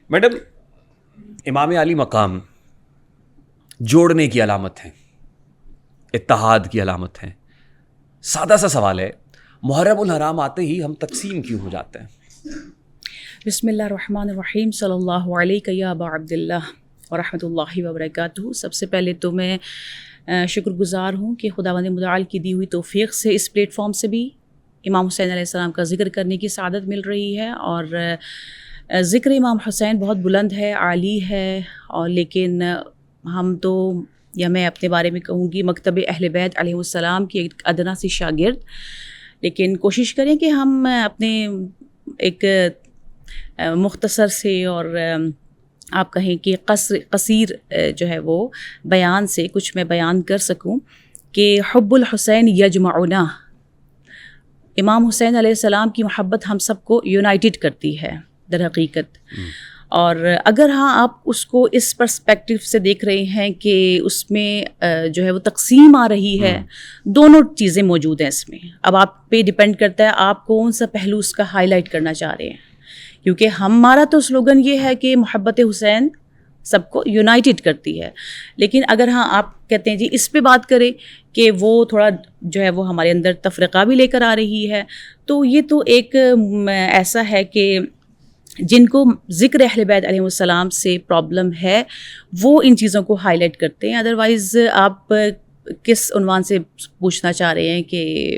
Madam, امام علی مقام جوڑنے کی علامت ہیں، اتحاد کی علامت ہیں. سادہ سا سوال ہے، محرم الحرام آتے ہی ہم تقسیم کیوں ہو جاتے ہیں؟ بسم اللہ الرحمن الرحیم، صلی اللہ علیہ یا ابا عبداللہ ورحمۃ اللہ وبرکاتہ. سب سے پہلے تو میں شکر گزار ہوں کہ خداوند متعال کی دی ہوئی توفیق سے اس پلیٹ فارم سے بھی امام حسین علیہ السلام کا ذکر کرنے کی سعادت مل رہی ہے. اور ذکر امام حسین بہت بلند ہے، عالی ہے، اور لیکن ہم تو، یا میں اپنے بارے میں کہوں گی، مکتب اہل بیت علیہ السلام کی ایک ادنا سی شاگرد، لیکن کوشش کریں کہ ہم اپنے ایک مختصر سے اور آپ کہیں کہ قصیر جو ہے وہ بیان سے کچھ میں بیان کر سکوں کہ حب الحسین یجمعنا، امام حسین علیہ السلام کی محبت ہم سب کو یونائٹڈ کرتی ہے در حقیقت. اور اگر آپ اس کو اس پرسپیکٹو سے دیکھ رہے ہیں کہ اس میں جو ہے وہ تقسیم آ رہی ہے، دونوں چیزیں موجود ہیں اس میں. اب آپ پہ ڈپینڈ کرتا ہے آپ کون سا پہلو اس کا ہائی لائٹ کرنا چاہ رہے ہیں، کیونکہ ہمارا تو سلوگن یہ ہے کہ محبت حسین سب کو یونائٹڈ کرتی ہے. لیکن اگر آپ کہتے ہیں جی اس پہ بات کریں کہ وہ تھوڑا جو ہے وہ ہمارے اندر تفرقہ بھی لے کر آ رہی ہے، تو یہ تو ایک ایسا ہے کہ جن کو ذکر اہل بیت علیہ السلام سے پرابلم ہے وہ ان چیزوں کو ہائی لائٹ کرتے ہیں. ادروائز آپ کس عنوان سے پوچھنا چاہ رہے ہیں؟ کہ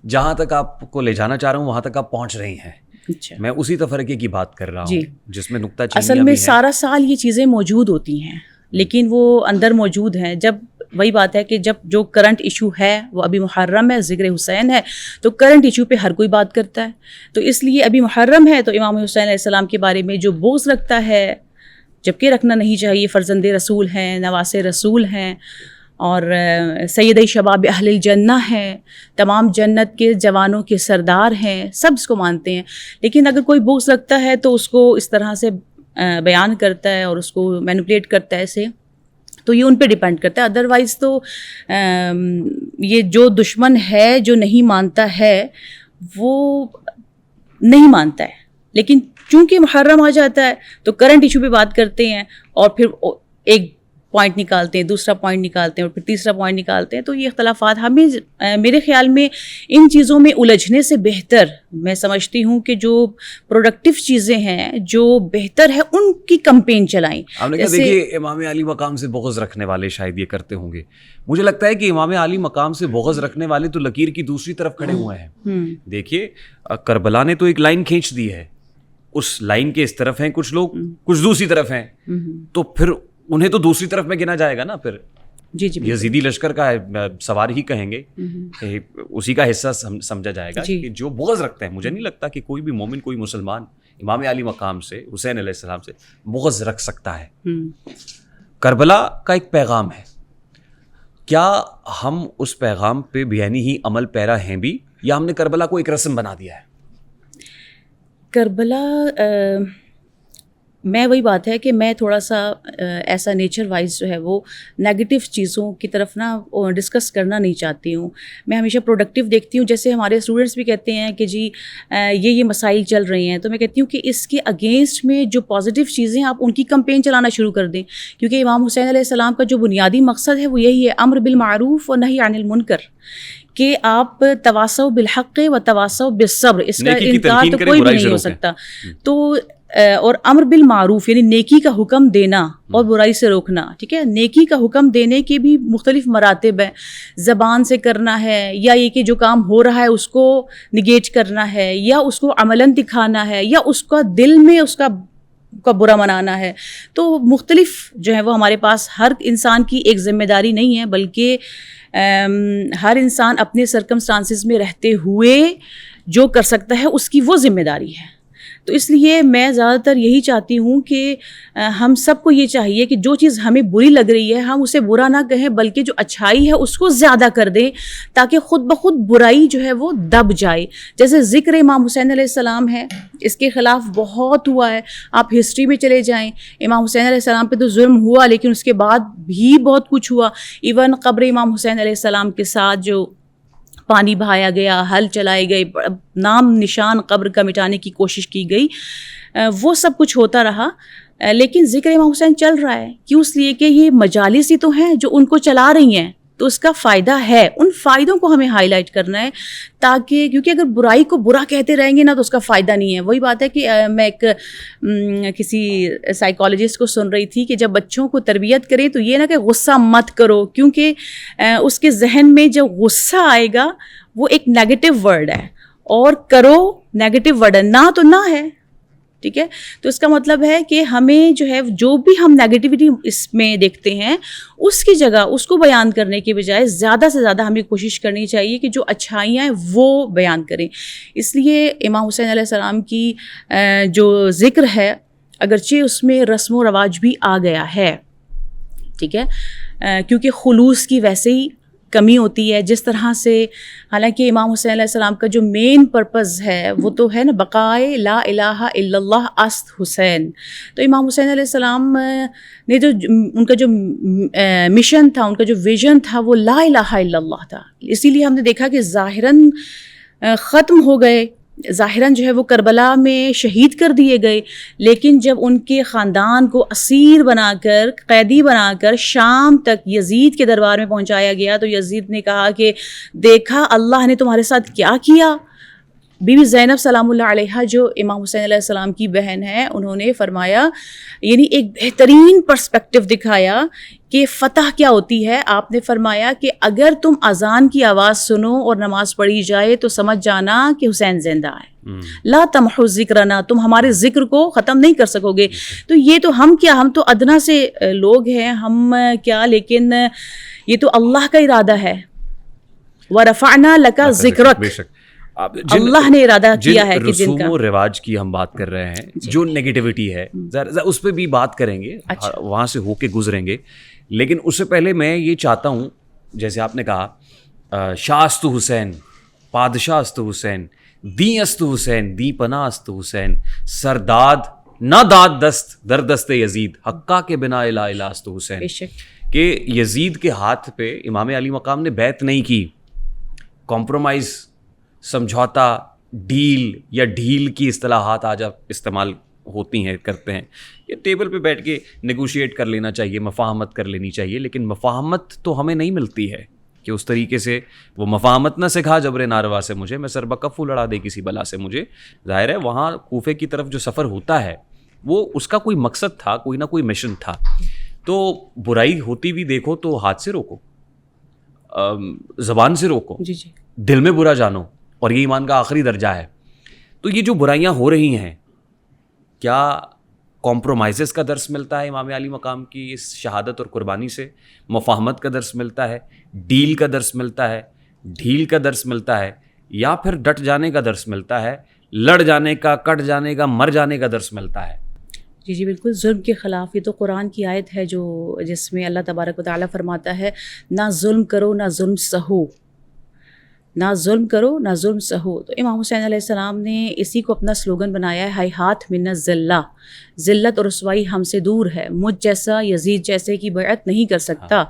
جہاں تک آپ کو لے جانا چاہ رہا ہوں وہاں تک آپ پہنچ رہی ہیں. اچھا، میں اسی تفرقے کی بات کر رہا ہوں جس میں نکتہ چینیاں اصل میں سارا سال یہ چیزیں موجود ہوتی ہیں، لیکن وہ اندر موجود ہیں. جب وہی بات ہے کہ جب جو کرنٹ ایشو ہے وہ ابھی محرم ہے، ذکر حسین ہے، تو کرنٹ ایشو پہ ہر کوئی بات کرتا ہے. تو اس لیے ابھی محرم ہے تو امام حسین علیہ السلام کے بارے میں جو بغض رکھتا ہے، جبکہ رکھنا نہیں چاہیے، فرزند رسول ہیں، نواس رسول ہیں، اور سید شباب اہل الجنہ ہیں، تمام جنت کے جوانوں کے سردار ہیں، سب اس کو مانتے ہیں. لیکن اگر کوئی بغض رکھتا ہے تو اس کو اس طرح سے بیان کرتا ہے اور اس کو مینوپولیٹ کرتا ہے ایسے، تو یہ ان پہ ڈیپینڈ کرتا ہے. ادروائز تو یہ جو دشمن ہے، جو نہیں مانتا ہے، وہ نہیں مانتا ہے. لیکن چونکہ محرم آ جاتا ہے تو کرنٹ ایشو پہ بات کرتے ہیں، اور پھر ایک پوائنٹ نکالتے ہیں، دوسرا پوائنٹ نکالتے ہیں، اور پھر تیسرا پوائنٹ نکالتے ہیں. تو یہ اختلافات ہمیں میرے خیال میں ان چیزوں میں الجھنے سے بہتر میں سمجھتی ہوں کہ جو پروڈکٹیو چیزیں ہیں، جو بہتر ہے، ان کی کمپین چلائیں. آپ نے کہا دیکھیے امام علی مقام سے بغض رکھنے والے شاید یہ کرتے ہوں گے. مجھے لگتا ہے کہ امام علی مقام سے بغض رکھنے والے تو لکیر کی دوسری طرف کھڑے ہوئے ہیں. دیکھیے کربلا نے تو ایک لائن کھینچ دی ہے، اس لائن کے اس طرف ہیں کچھ لوگ، کچھ دوسری طرف ہیں، تو پھر انہیں تو دوسری طرف میں گنا جائے گا نا. پھر یزیدی لشکر کا سوار ہی کہیں گے، اسی کا حصہ سمجھا جائے گا کہ جو بغض رکھتے ہیں. مجھے نہیں لگتا کہ کوئی بھی مومن، کوئی مسلمان امام علی مقام سے، حسین علیہ السلام سے بغض رکھ سکتا ہے. کربلا کا ایک پیغام ہے، کیا ہم اس پیغام پہ بیانی ہی عمل پیرا ہیں بھی، یا ہم نے کربلا کو ایک رسم بنا دیا ہے؟ کربلا میں وہی بات ہے کہ میں تھوڑا سا ایسا نیچر وائز جو ہے وہ نیگیٹو چیزوں کی طرف نا ڈسکس کرنا نہیں چاہتی ہوں. میں ہمیشہ پروڈکٹیو دیکھتی ہوں. جیسے ہمارے اسٹوڈنٹس بھی کہتے ہیں کہ جی یہ مسائل چل رہے ہیں، تو میں کہتی ہوں کہ اس کے اگینسٹ میں جو پازیٹیو چیزیں آپ ان کی کمپین چلانا شروع کر دیں. کیونکہ امام حسین علیہ السلام کا جو بنیادی مقصد ہے وہ یہی ہے، امر بالمعروف و نہی عن المنکر، کہ آپ تواصوا بالحق و تواصوا بالصبر. اس کا انکار تو کوئی بھی نہیں ہو سکتا. تو اور امر بالمعروف یعنی نیکی کا حکم دینا اور برائی سے روکنا. ٹھیک ہے، نیکی کا حکم دینے کے بھی مختلف مراتب ہیں. زبان سے کرنا ہے، یا یہ کہ جو کام ہو رہا ہے اس کو نگیٹ کرنا ہے، یا اس کو عملاً دکھانا ہے، یا اس کا دل میں اس کا برا منانا ہے. تو مختلف جو ہے وہ ہمارے پاس، ہر انسان کی ایک ذمہ داری نہیں ہے، بلکہ ہر انسان اپنے سرکمسٹانسز میں رہتے ہوئے جو کر سکتا ہے اس کی وہ ذمہ داری ہے. تو اس لیے میں زیادہ تر یہی چاہتی ہوں کہ ہم سب کو یہ چاہیے کہ جو چیز ہمیں بری لگ رہی ہے ہم اسے برا نہ کہیں، بلکہ جو اچھائی ہے اس کو زیادہ کر دیں، تاکہ خود بخود برائی جو ہے وہ دب جائے. جیسے ذکر امام حسین علیہ السلام ہے، اس کے خلاف بہت ہوا ہے. آپ ہسٹری میں چلے جائیں، امام حسین علیہ السلام پہ تو ظلم ہوا، لیکن اس کے بعد بھی بہت کچھ ہوا. ایون قبر امام حسین علیہ السلام کے ساتھ جو پانی بہایا گیا، حل چلائے گئے، نام نشان قبر کا مٹانے کی کوشش کی گئی، وہ سب کچھ ہوتا رہا. لیکن ذکر امام حسین چل رہا ہے، کیوں؟ اس لیے کہ یہ مجالس ہی تو ہیں جو ان کو چلا رہی ہیں، تو اس کا فائدہ ہے، ان فائدوں کو ہمیں ہائی لائٹ کرنا ہے، تاکہ کیونکہ اگر برائی کو برا کہتے رہیں گے نا تو اس کا فائدہ نہیں ہے۔ وہی بات ہے کہ میں ایک کسی سائیکالوجسٹ کو سن رہی تھی کہ جب بچوں کو تربیت کریں تو یہ نہ کہ غصہ مت کرو، کیونکہ اس کے ذہن میں جب غصہ آئے گا وہ ایک نیگیٹو ورڈ ہے، اور کرو نیگیٹو ورڈ ہے، نہ تو نہ ہے، ٹھیک ہے؟ تو اس کا مطلب ہے کہ ہمیں جو ہے جو بھی ہم نیگیٹیوٹی اس میں دیکھتے ہیں اس کی جگہ اس کو بیان کرنے کے بجائے زیادہ سے زیادہ ہمیں کوشش کرنی چاہیے کہ جو اچھائیاں ہیں وہ بیان کریں۔ اس لیے امام حسین علیہ السلام کی جو ذکر ہے، اگرچہ اس میں رسم و رواج بھی آ گیا ہے، ٹھیک ہے، کیونکہ خلوص کی ویسے ہی کمی ہوتی ہے، جس طرح سے حالانکہ امام حسین علیہ السلام کا جو مین پرپز ہے وہ تو ہے نا بقائے لا الہ الا اللہ است حسین۔ تو امام حسین علیہ السلام نے جو ان کا جو مشن تھا، ان کا جو ویژن تھا وہ لا الہ الا اللہ تھا، اسی لیے ہم نے دیکھا کہ ظاہراً ختم ہو گئے، ظاہراً جو ہے وہ کربلا میں شہید کر دیے گئے، لیکن جب ان کے خاندان کو اسیر بنا کر، قیدی بنا کر شام تک یزید کے دربار میں پہنچایا گیا تو یزید نے کہا کہ دیکھا اللہ نے تمہارے ساتھ کیا کیا۔ بی بی زینب سلام اللہ علیہا جو امام حسین علیہ السلام کی بہن ہے، انہوں نے فرمایا، یعنی ایک بہترین پرسپیکٹو دکھایا کہ فتح کیا ہوتی ہے۔ آپ نے فرمایا کہ اگر تم اذان کی آواز سنو اور نماز پڑھی جائے تو سمجھ جانا کہ حسین زندہ ہے، لا تمحو ذکرنا، تم ہمارے ذکر کو ختم نہیں کر سکو گے۔ تو یہ تو ہم کیا، ہم تو ادنا سے لوگ ہیں، ہم کیا، لیکن یہ تو اللہ کا ارادہ ہے، وَرَفَعْنَا لَكَ ذِكْرَكَ، اللہ نے ارادہ کیا ہے کہ رسوم و رواج کی ہم بات کر رہے ہیں، جو نیگیٹیوٹی ہے اس پہ بھی بات کریں گے، وہاں سے ہو کے گزریں گے، لیکن اس سے پہلے میں یہ چاہتا ہوں، جیسے آپ نے کہا شاہ است حسین، پادشاہ است حسین، دی است حسین، دی پناہ است حسین، سرداد نہ داد دست در دست یزید، حقہ کے بنا الہ الہ است حسین، کہ یزید کے ہاتھ پہ امام علی مقام نے بیعت نہیں کی، کمپرومائز، سمجھوتا، ڈیل یا ڈھیل کی اصطلاحات آج آپ استعمال ہوتی ہیں، کرتے ہیں، یہ ٹیبل پہ بیٹھ کے نیگوشیٹ کر لینا چاہیے، مفاہمت کر لینی چاہیے، لیکن مفاہمت تو ہمیں نہیں ملتی ہے کہ اس طریقے سے وہ مفاہمت نہ سکھا جبر ناروا سے مجھے، میں سر بکفو لڑا دے کسی بلا سے مجھے۔ ظاہر ہے وہاں کوفے کی طرف جو سفر ہوتا ہے وہ اس کا کوئی مقصد تھا، کوئی نہ کوئی مشن تھا، تو برائی ہوتی بھی دیکھو تو ہاتھ سے روکو، زبان سے روکو، دل میں برا جانو، اور یہ ایمان کا آخری درجہ ہے۔ تو یہ جو برائیاں ہو رہی ہیں، کیا کمپرومائزز کا درس ملتا ہے امام علی مقام کی اس شہادت اور قربانی سے؟ مفاہمت کا درس ملتا ہے، ڈیل کا درس ملتا ہے، ڈھیل کا درس ملتا ہے، یا پھر ڈٹ جانے کا درس ملتا ہے، لڑ جانے کا، کٹ جانے کا، مر جانے کا درس ملتا ہے؟ جی بالکل، ظلم کے خلاف یہ تو قرآن کی آیت ہے جو جس میں اللہ تبارک و تعالیٰ فرماتا ہے نہ ظلم کرو نہ ظلم سہو، نہ ظلم کرو نہ ظلم سہو۔ تو امام حسین علیہ السلام نے اسی کو اپنا سلوگن بنایا ہے، ہائی ہاتھ من الذلہ، ذلت اور رسوائی ہم سے دور ہے، مجھ جیسا یزید جیسے کی بیعت نہیں کر سکتا۔